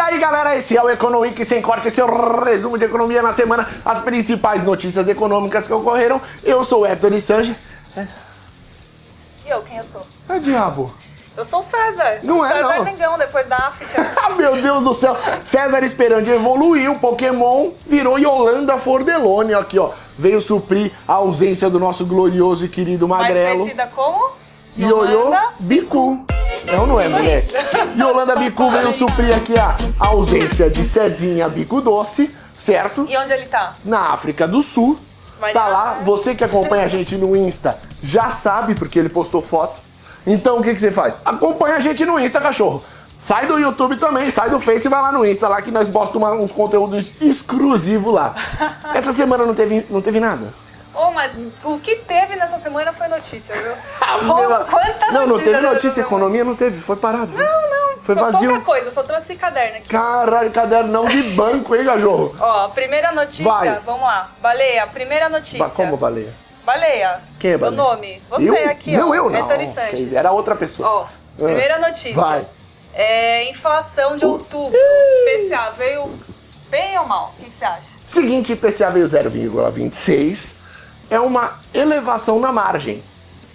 aí, galera, esse é o Economic Sem Corte, esse é o resumo de economia na semana, as principais notícias econômicas que ocorreram. Eu sou o Héctor Sanches. E eu, quem eu sou? É diabo. Eu sou o César. Não é, César não. Negão, depois da África. Ah, meu Deus do céu. César Esperandi evoluiu, Pokémon virou Yolanda Fordelone. Aqui, ó, veio suprir a ausência do nosso glorioso e querido Mais magrelo. conhecida como? Ioiô Bicu. É ou não é, mulher? Yolanda Bicu veio suprir aqui a ausência de Cezinha Bico Doce, certo? E onde ele tá? Na África do Sul. Vai Tá dar, lá, né? você que acompanha a gente no Insta já sabe, porque ele postou foto. Então o que você faz? Acompanha a gente no Insta, cachorro. Sai do YouTube também, sai do Face e vai lá no Insta, lá que nós postamos uns conteúdos exclusivos lá. Essa semana não teve nada. Ô, mas o que teve nessa semana foi notícia, viu? Meu- Quanta não teve nessa notícia, semana? economia não teve, foi parado. Viu? Não. Foi Pouca vazio. coisa, só trouxe caderno aqui. Caralho, cadernão de banco, hein, cachorro? Ó, primeira notícia, Vai. vamos lá. Baleia, primeira notícia. Como baleia? Baleia. Quem é Seu baleia? nome. Você Eu? aqui, não, ó. eu não. Héctor Sanches. Era outra pessoa. Ó, primeira notícia. Vai. É inflação de outubro. PCA veio bem ou mal? O que você acha? Seguinte, IPCA veio 0,26, é uma elevação na margem.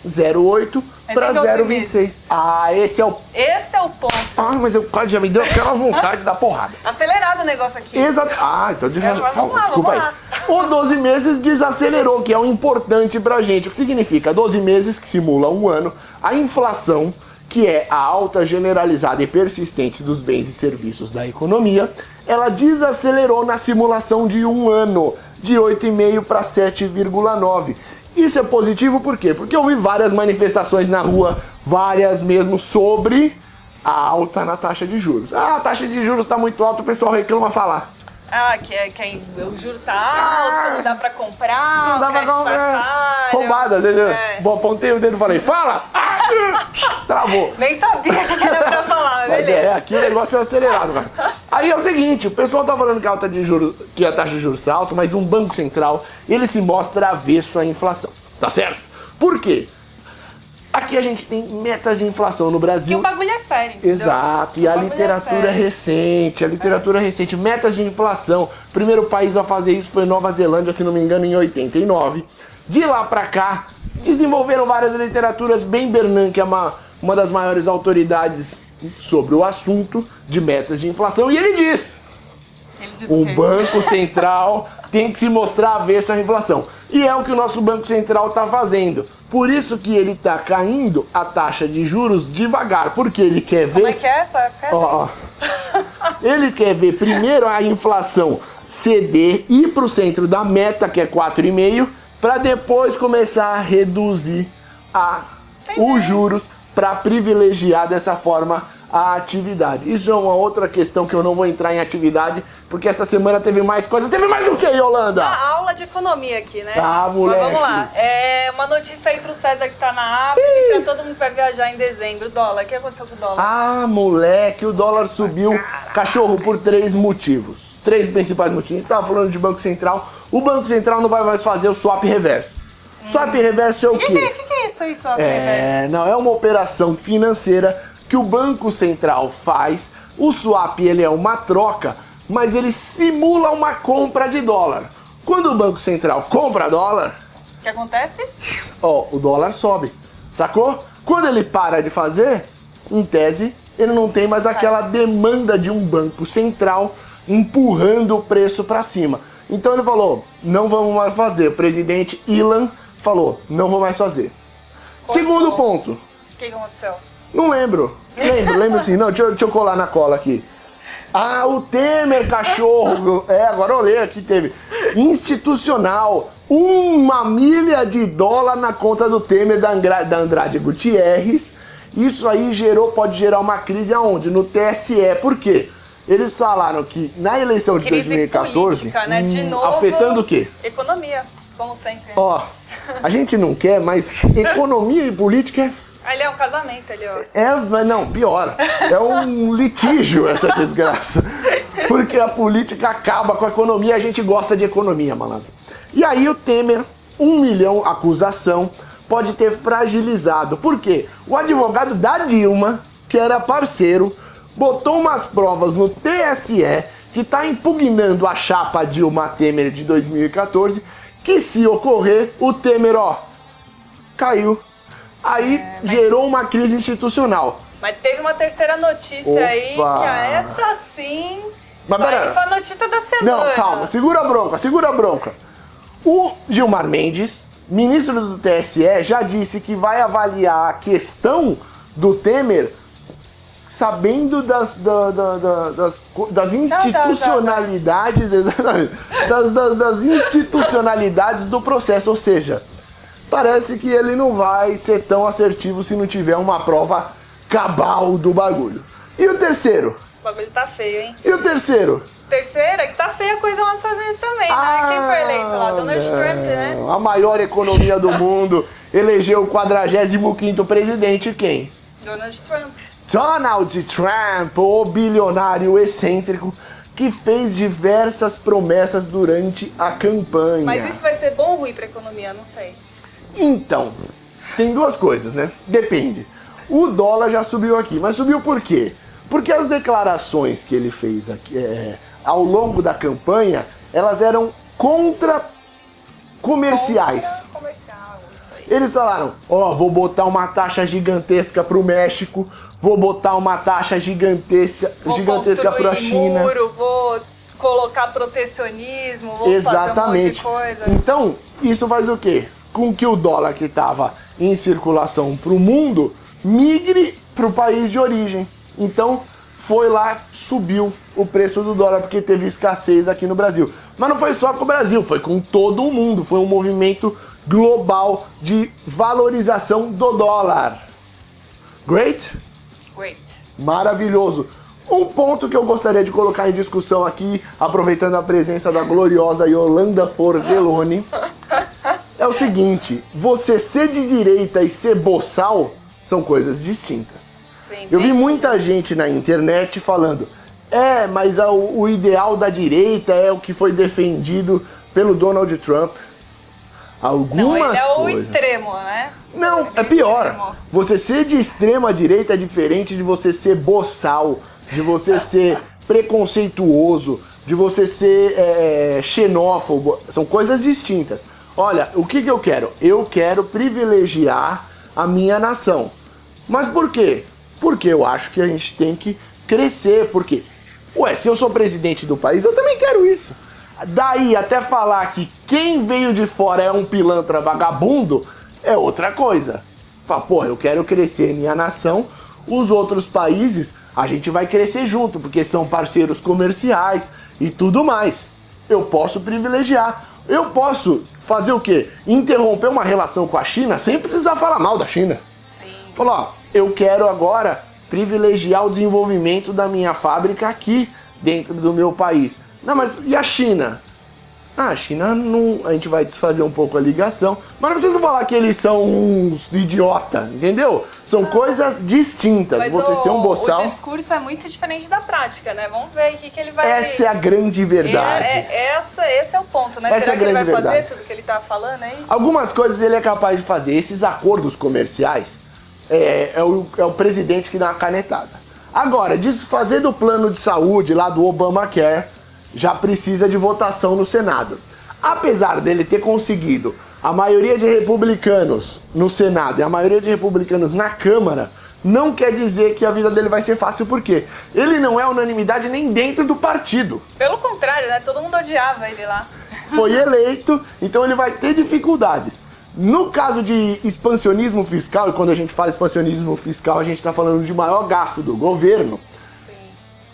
0,8 para em 12 0,26. meses. Ah, esse é o... Esse é o ponto. Ah, mas eu quase já me deu aquela vontade da porrada. Acelerado o negócio aqui. Exato. Ah, então Mas vamos lá, desculpa vamos aí. O 12 meses desacelerou, que é o importante pra gente. O que significa? 12 meses, que simula um ano, a inflação, que é a alta generalizada e persistente dos bens e serviços da economia, ela desacelerou na simulação de um ano, de 8,5 para 7,9. Isso é positivo por quê? Porque eu vi várias manifestações na rua, várias mesmo, sobre a alta na taxa de juros. Ah, a taxa de juros está muito alta, o pessoal reclama falar. Ah, que o juro tá alto, não dá pra comprar, Não dá o pra crédito comprar. tá caro. Roubada, entendeu? É. Bom, apontei o dedo e falei, fala! Travou. Nem sabia o que era pra falar, Mas beleza. aqui o negócio é acelerado, cara. Aí é o seguinte, o pessoal tá falando que a alta de juros, que a taxa de juros está alta, mas um banco central, ele se mostra avesso à inflação, tá certo? Por quê? Aqui a gente tem metas de inflação no Que Brasil. o bagulho é sério, entendeu? Exato, e a O bagulho literatura sério. recente, metas de inflação. O primeiro país a fazer isso foi Nova Zelândia, se não me engano, em 89. De lá pra cá, desenvolveram várias literaturas. Ben Bernanke é uma das maiores autoridades sobre o assunto de metas de inflação, e ele diz: Ele diz o o quê? Banco Central tem que se mostrar avesso à inflação. E é o que o nosso Banco Central está fazendo. Por isso que ele está caindo a taxa de juros devagar, porque ele quer ver... Como é que é essa? Ó. Ele quer ver primeiro a inflação ceder, ir para o centro da meta, que é 4,5, para depois começar a reduzir os juros para privilegiar dessa forma a atividade. Isso é uma outra questão que eu não vou entrar em atividade, porque essa semana teve mais coisa. Teve mais o que, Yolanda? Uma aula de economia aqui, né? Ah, moleque. Mas vamos lá. É uma notícia aí pro César que tá na África e pra todo mundo que vai viajar em dezembro. Dólar. O que aconteceu com o dólar? Ah, moleque, o dólar subiu, cachorro, por 3 motivos. 3 principais motivos. A gente tava falando de Banco Central. O Banco Central não vai mais fazer o swap reverso. Swap reverso é o O que quê? é isso aí, só reverso? Não, é uma operação financeira que o Banco Central faz. O swap, ele é uma troca, mas ele simula uma compra de dólar. Quando o Banco Central compra dólar, O que acontece? ó, o dólar sobe, sacou? Quando ele para de fazer, em tese, ele não tem mais aquela demanda de um banco central empurrando o preço para cima. Então ele falou, não vamos mais fazer. O presidente Ilan falou, não vou mais fazer. Segundo ponto, O que aconteceu? não lembro. Lembro sim. Não, deixa eu colar na cola aqui. Ah, o Temer, cachorro. Agora eu olhei aqui, teve. Institucional. $1 milhão na conta do Temer, da Andrade Gutierrez. Isso aí pode gerar uma crise aonde? No TSE. Por quê? Eles falaram que na eleição de Crise 2014, política, né? De novo. afetando o quê? Economia, como sempre. Ó, a gente não quer, mas economia e política Ali é um casamento ali, ó. mas não, pior. É um litígio essa desgraça. Porque a política acaba com a economia e a gente gosta de economia, malandro. E aí o Temer, 1 milhão acusação, pode ter fragilizado. Por quê? O advogado da Dilma, que era parceiro, botou umas provas no TSE que está impugnando a chapa Dilma Temer de 2014, que se ocorrer, o Temer, caiu. Aí gerou uma crise institucional. Mas teve uma terceira notícia aí, que essa sim... Mas pera, foi a notícia da semana. Não, calma, segura a bronca. O Gilmar Mendes, ministro do TSE, já disse que vai avaliar a questão do Temer sabendo das institucionalidades, das institucionalidades do processo, ou seja, parece que ele não vai ser tão assertivo se não tiver uma prova cabal do bagulho. E o terceiro? O bagulho tá feio, hein? E o terceiro? Terceiro é que tá feia a coisa lá nos Estados Unidos também, né? Quem foi eleito lá? Donald Trump, né? A maior economia do mundo elegeu o 45º presidente, quem? Donald Trump. Donald Trump, o bilionário excêntrico que fez diversas promessas durante a campanha. Mas isso vai ser bom ou ruim pra economia? Não sei. Então, tem duas coisas, né? Depende. O dólar já subiu aqui, mas subiu por quê? Porque as declarações que ele fez aqui, ao longo da campanha, elas eram contra comerciais. Comercial, isso aí. Eles falaram, vou botar uma taxa gigantesca pro México, vou botar uma taxa gigantesca pra China. Muro, vou colocar protecionismo, vou fazer um monte de coisa. Então, isso faz o quê? Com que o dólar que estava em circulação pro mundo migre pro país de origem. Então, foi lá, subiu o preço do dólar, porque teve escassez aqui no Brasil. Mas não foi só com o Brasil, foi com todo o mundo. Foi um movimento global de valorização do dólar. Great? Great. Maravilhoso. Um ponto que eu gostaria de colocar em discussão aqui, aproveitando a presença da gloriosa Yolanda Fordeloni, é o seguinte: você ser de direita e ser boçal são coisas distintas. Sim, eu vi muita gente na internet falando, mas o ideal da direita é o que foi defendido pelo Donald Trump. Algumas não, ele é coisas. O extremo, né? Não, é pior. Você ser de extrema direita é diferente de você ser boçal, de você ser preconceituoso, de você ser xenófobo. São coisas distintas. Olha, o que eu quero? Eu quero privilegiar a minha nação. Mas por quê? Porque eu acho que a gente tem que crescer. Porque, se eu sou presidente do país, eu também quero isso. Daí até falar que quem veio de fora é um pilantra vagabundo é outra coisa. Fala, eu quero crescer minha nação, os outros países a gente vai crescer junto, porque são parceiros comerciais e tudo mais. Eu posso privilegiar. Eu posso fazer o quê? Interromper uma relação com a China sem precisar falar mal da China. Sim. Falar, eu quero agora privilegiar o desenvolvimento da minha fábrica aqui, dentro do meu país. Não, mas e a China? A China não... A gente vai desfazer um pouco a ligação, mas não precisa falar que eles são uns idiota, entendeu? São coisas distintas. Mas você ser um boçal... O discurso é muito diferente da prática, né? Vamos ver o que ele vai... Essa é a grande verdade. Esse é o ponto, né? Essa Será é a que ele vai grande fazer verdade. tudo que ele tá falando aí? Algumas coisas ele é capaz de fazer. Esses acordos comerciais é o presidente que dá uma canetada. Agora, desfazer do plano de saúde lá do Obamacare já precisa de votação no Senado. Apesar dele ter conseguido a maioria de republicanos no Senado e a maioria de republicanos na Câmara, não quer dizer que a vida dele vai ser fácil, porque ele não é unanimidade nem dentro do partido. Pelo contrário, né? Todo mundo odiava ele lá. Foi eleito, então ele vai ter dificuldades. No caso de expansionismo fiscal, e quando a gente fala expansionismo fiscal, a gente está falando de maior gasto do governo,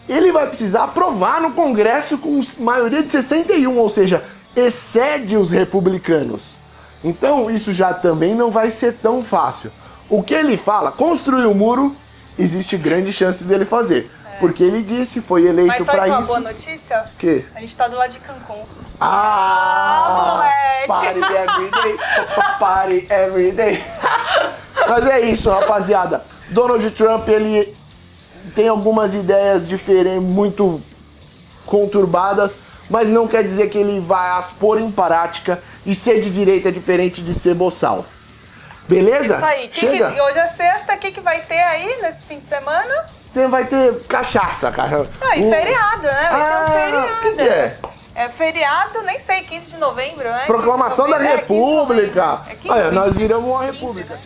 ele vai precisar aprovar no Congresso com maioria de 61, ou seja, excede os republicanos. Então isso já também não vai ser tão fácil. O que ele fala, construir o muro, existe grande chance dele fazer. Porque ele disse, foi eleito para isso. Mas sabe qual é a boa notícia? O quê? A gente tá do lado de Cancún. Party every day, party every day. Mas é isso, rapaziada. Donald Trump, ele tem algumas ideias diferentes, muito conturbadas, mas não quer dizer que ele vai as pôr em prática, e ser de direita é diferente de ser boçal. Beleza? Isso aí. Chega? Hoje é sexta, o que vai ter aí nesse fim de semana? você vai ter cachaça, cara. Não, e feriado, né? Vai ter um feriado. O que é? É feriado, nem sei, 15 de novembro, né? Proclamação da 15 de novembro, República. É 15, Olha, nós 20. viramos uma 15, república. né?